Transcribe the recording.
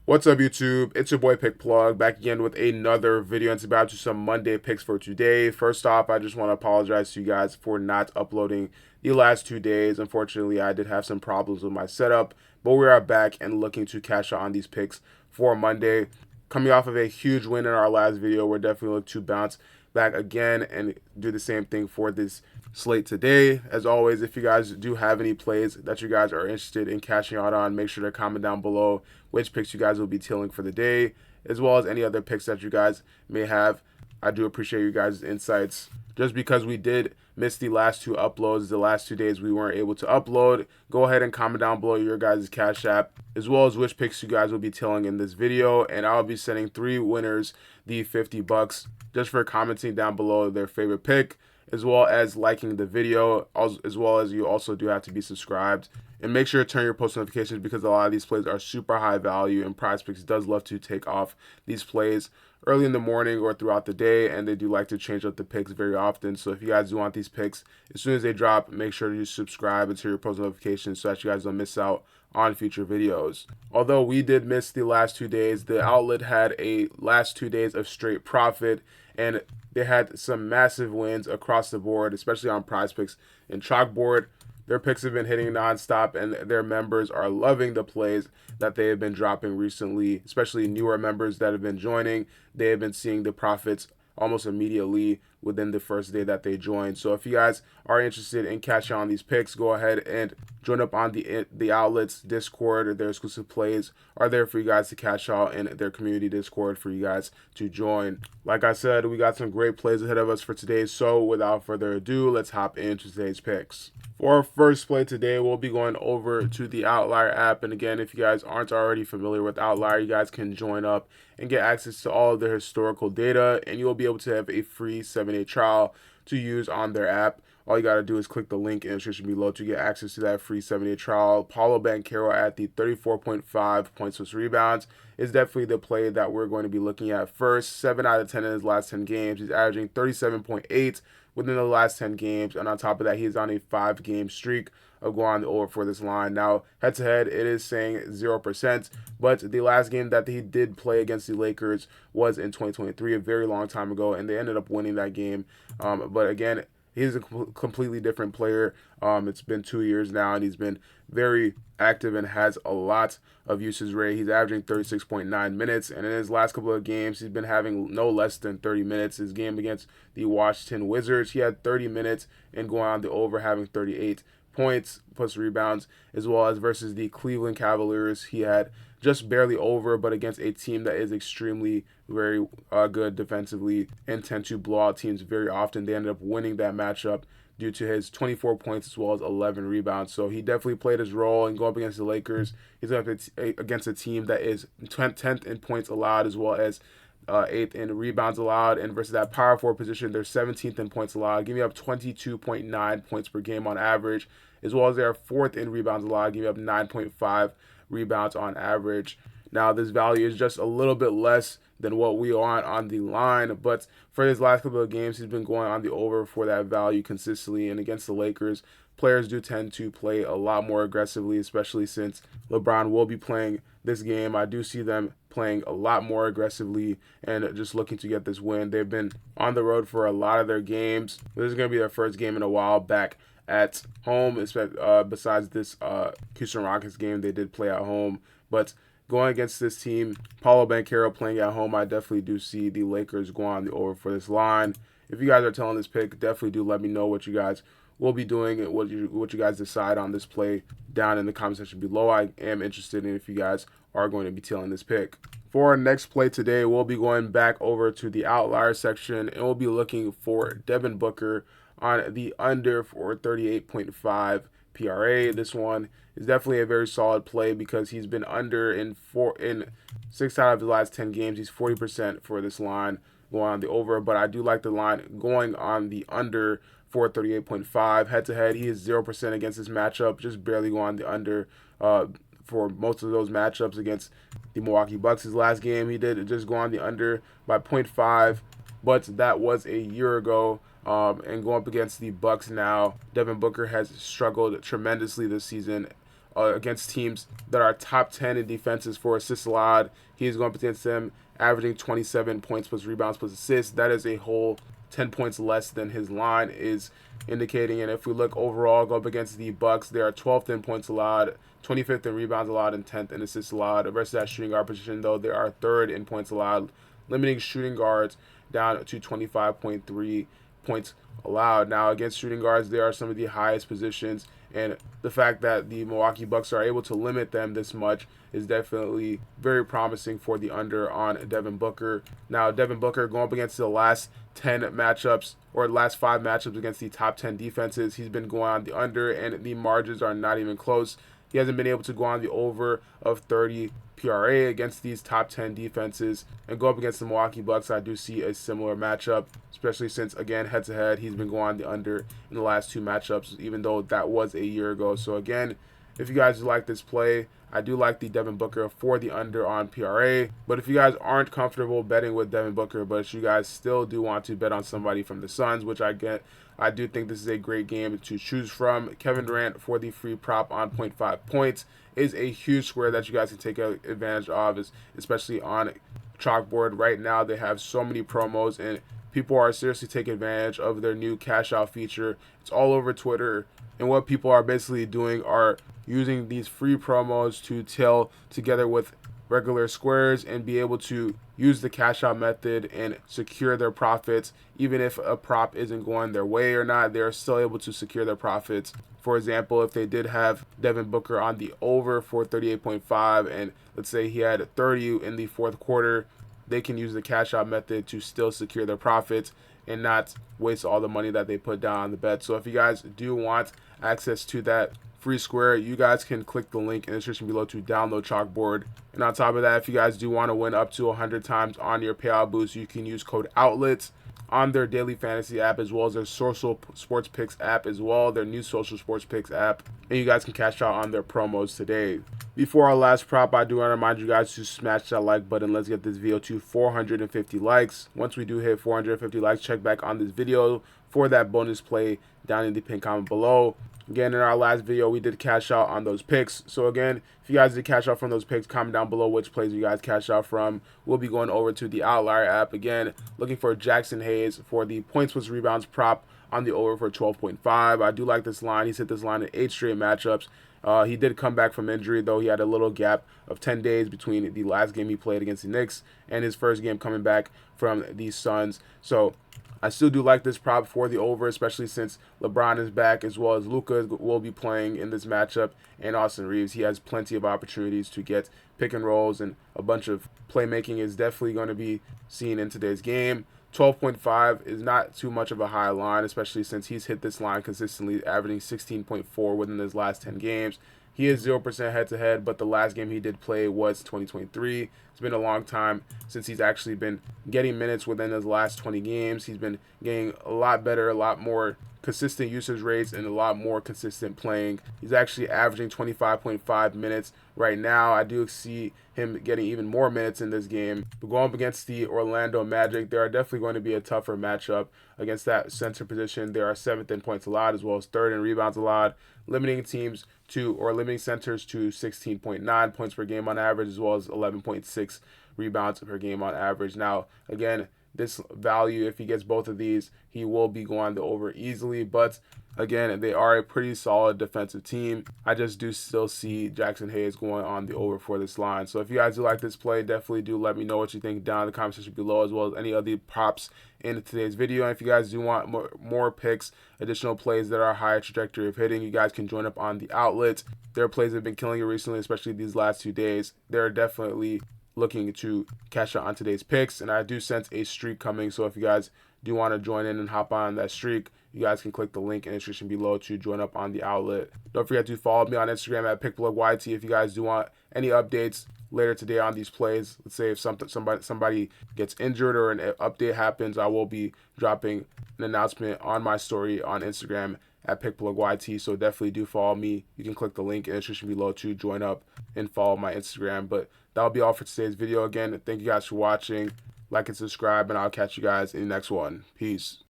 What's up, YouTube? It's your boy Pick Plug back again with another video, and it's about to some Monday picks for today. First off, I just want to apologize to you guys for not uploading the last 2 days. Unfortunately, I did have some problems with my setup, but we are back and looking to cash out on these picks for Monday. Coming off of a huge win in our last video, we're definitely looking to bounce back again and do the same thing for this slate today. As always, if you guys do have any plays that you guys are interested in cashing out on, make sure to comment down below which picks you guys will be tilling for the day, as well as any other picks that you guys may have. I do appreciate you guys' insights. Just because we did miss the last 2 uploads, the last 2 days we weren't able to upload, go ahead and comment down below your guys' Cash App, as well as which picks you guys will be tilling in this video, and I'll be sending 3 winners the $50 just for commenting down below their favorite pick, as well as liking the video, as well as you also do have to be subscribed. And make sure to turn your post notifications because a lot of these plays are super high value, and PrizePicks does love to take off these plays early in the morning or throughout the day, and they do like to change up the picks very often. So if you guys do want these picks, as soon as they drop, make sure to subscribe and turn your post notifications so that you guys don't miss out on future videos. Although we did miss the last 2 days, the outlet had a last 2 days of straight profit, and they had some massive wins across the board, especially on PrizePicks and Chalkboard. Their picks have been hitting nonstop, and their members are loving the plays that they have been dropping recently, especially newer members that have been joining. They have been seeing the profits almost immediately within the first day that they joined. So if you guys are interested in catching on these picks, go ahead and join up on the outlets Discord. Their exclusive plays are there for you guys to catch out in their community Discord for you guys to join. Like I said, we got some great plays ahead of us for today, so without further ado, let's hop into today's picks. For our first play today, we'll be going over to the Outlier app. And again, if you guys aren't already familiar with Outlier, you guys can join up and get access to all of their historical data, and you'll be able to have a free 7-day trial to use on their app. All you got to do is click the link in the description below to get access to that free 7-day trial. Paolo Banchero at the 34.5 points plus rebounds is definitely the play that we're going to be looking at first. 7 out of 10 in his last 10 games. He's averaging 37.8 within the last 10 games, and on top of that, he's on a 5-game streak of going on the over for this line. Now, head-to-head, it is saying 0%, but the last game that he did play against the Lakers was in 2023, a very long time ago, and they ended up winning that game. But again, he's a completely different player. It's been 2 years now, and he's been very active and has a lot of usage rate. He's averaging 36.9 minutes, and in his last couple of games, he's been having no less than 30 minutes. His game against the Washington Wizards, he had 30 minutes and going on the over, having 38 points plus rebounds, as well as versus the Cleveland Cavaliers, he had just barely over, but against a team that is extremely very good defensively and tend to blow out teams very often. They ended up winning that matchup due to his 24 points as well as 11 rebounds. So he definitely played his role and going up against the Lakers. He's up against a team that is 10th in points allowed as well as 8th in rebounds allowed, and versus that power forward position, they're 17th in points allowed, giving up 22.9 points per game on average, as well as they're 4th in rebounds allowed, giving up 9.5 rebounds on average. Now, this value is just a little bit less than what we want on the line, but for his last couple of games, he's been going on the over for that value consistently, and against the Lakers, players do tend to play a lot more aggressively, especially since LeBron will be playing this game. I do see them playing a lot more aggressively and just looking to get this win. They've been on the road for a lot of their games. This is going to be their first game in a while back at home, besides this Houston Rockets game. They did play at home, but going against this team, Paolo Banchero playing at home, I definitely do see the Lakers going on the over for this line. If you guys are telling this pick, definitely do let me know what you guys will be doing and what you guys decide on this play down in the comment section below. I am interested in if you guys are going to be tailing this pick. For our next play today, we'll be going back over to the outlier section, and we'll be looking for Devin Booker on the under for 38.5 PRA. This one is definitely a very solid play because he's been under in 6 out of the last 10 games. He's 40% for this line going on the over, but I do like the line going on the under for 38.5. Head-to-head, he is 0% against this matchup, just barely going on the under for most of those matchups against the Milwaukee Bucks. His last game, he did just go on the under by 0.5, but that was a year ago. And going up against the Bucks now, Devin Booker has struggled tremendously this season against teams that are top 10 in defenses for assists allowed. He's going up against them, averaging 27 points plus rebounds plus assists. That is a whole 10 points less than his line is indicating. And if we look overall, go up against the Bucks, they are 12th in points allowed, 25th in rebounds allowed, and 10th in assists allowed. Versus that shooting guard position, though, they are 3rd in points allowed, limiting shooting guards down to 25.3 points allowed. Now, against shooting guards, they are some of the highest positions, and the fact that the Milwaukee Bucks are able to limit them this much is definitely very promising for the under on Devin Booker. Now, Devin Booker going up against the last 10 matchups, or last 5 matchups against the top 10 defenses, he's been going on the under, and the margins are not even close. He hasn't been able to go on the over of 30 PRA against these top 10 defenses. And go up against the Milwaukee Bucks, I do see a similar matchup, especially since, again, head-to-head, he's been going on the under in the last 2 matchups, even though that was a year ago. So, again, if you guys like this play, I do like the Devin Booker for the under on PRA. But if you guys aren't comfortable betting with Devin Booker, but you guys still do want to bet on somebody from the Suns, which I get, I do think this is a great game to choose from. Kevin Durant for the free prop on 0.5 points is a huge square that you guys can take advantage of, especially on Chalkboard. Right now, they have so many promos, and people are seriously taking advantage of their new cash out feature. It's all over Twitter, and what people are basically doing are using these free promos to tail together with regular squares and be able to use the cash out method and secure their profits. Even if a prop isn't going their way or not, they're still able to secure their profits. For example, if they did have Devin Booker on the over for 38.5, and let's say he had 30 in the 4th quarter, they can use the cash out method to still secure their profits and not waste all the money that they put down on the bet. So if you guys do want access to that free square, you guys can click the link in the description below to download Chalkboard. And on top of that, if you guys do want to win up to 100 times on your payout boost, you can use code OUTLETS on their daily fantasy app, as well as their social sports picks app, as well, their new social sports picks app, and you guys can cash out on their promos today. Before our last prop, I do want to remind you guys to smash that like button. Let's get this video to 450 likes. Once we do hit 450 likes, check back on this video for that bonus play down in the pinned comment below. Again, in our last video, we did cash out on those picks. So again, if you guys did cash out from those picks, comment down below which plays you guys cash out from. We'll be going over to the Outlier app. Again, looking for Jaxson Hayes for the points plus rebounds prop on the over for 12.5. I do like this line. He's hit this line in 8 straight matchups. He did come back from injury, though. He had a little gap of 10 days between the last game he played against the Knicks and his first game coming back from the Suns. So I still do like this prop for the over, especially since LeBron is back, as well as Luka will be playing in this matchup, and Austin Reeves. He has plenty of opportunities to get pick and rolls, and a bunch of playmaking is definitely going to be seen in today's game. 12.5 is not too much of a high line, especially since he's hit this line consistently, averaging 16.4 within his last 10 games. He is 0% head-to-head, but the last game he did play was 2023. It's been a long time since he's actually been getting minutes within his last 20 games. He's been getting a lot better, a lot more consistent usage rates, and a lot more consistent playing. He's actually averaging 25.5 minutes right now. I do see him getting even more minutes in this game. But going up against the Orlando Magic, they are definitely going to be a tougher matchup against that center position. They are 7th in points allowed, as well as 3rd in rebounds allowed, limiting centers to 16.9 points per game on average, as well as 11.6 rebounds per game on average. Now, again, this value, if he gets both of these, he will be going the over easily. But again, they are a pretty solid defensive team. I just do still see Jaxson Hayes going on the over for this line. So if you guys do like this play, definitely do let me know what you think down in the comment section below, as well as any other props in today's video. And if you guys do want more picks, additional plays that are higher trajectory of hitting, you guys can join up on the Outlets. Their plays have been killing it recently, especially these last 2 days. They're definitely looking to cash out on today's picks, and I do sense a streak coming. So if you guys do want to join in and hop on that streak, you guys can click the link in the description below to join up on the Outlet. Don't forget to follow me on Instagram at PickPlugYT if you guys do want any updates later today on these plays. Let's say if somebody gets injured or an update happens, I will be dropping an announcement on my story on Instagram at PickPlugYT. So definitely do follow me. You can click the link in the description below to join up and follow my Instagram. But that'll be all for today's video. Again, thank you guys for watching. Like and subscribe, and I'll catch you guys in the next one. Peace.